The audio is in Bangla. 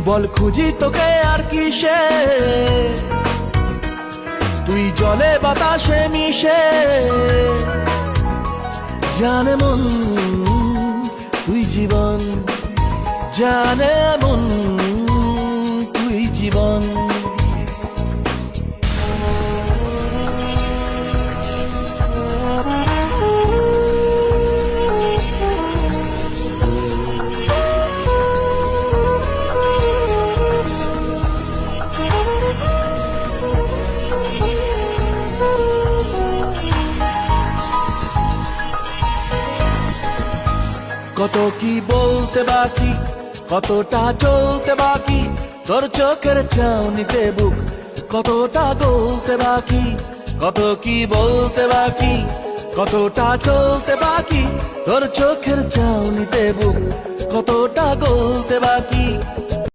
বল খুঁজি তোকে আর কিসে, তুই জলে বাতাসে মিশে। জানে মন তুই জীবন, জানে মন তুই জীবন। কত কি বলতে বাকি, কতটা চলতে বাকি, তোর চোখের চাউনিতে বুক কতটা গলতে বাকি। কত কি বলতে বাকি, কতটা চলতে বাকি, তোর চোখের চাউনিতে বুক কতটা গলতে বাকি।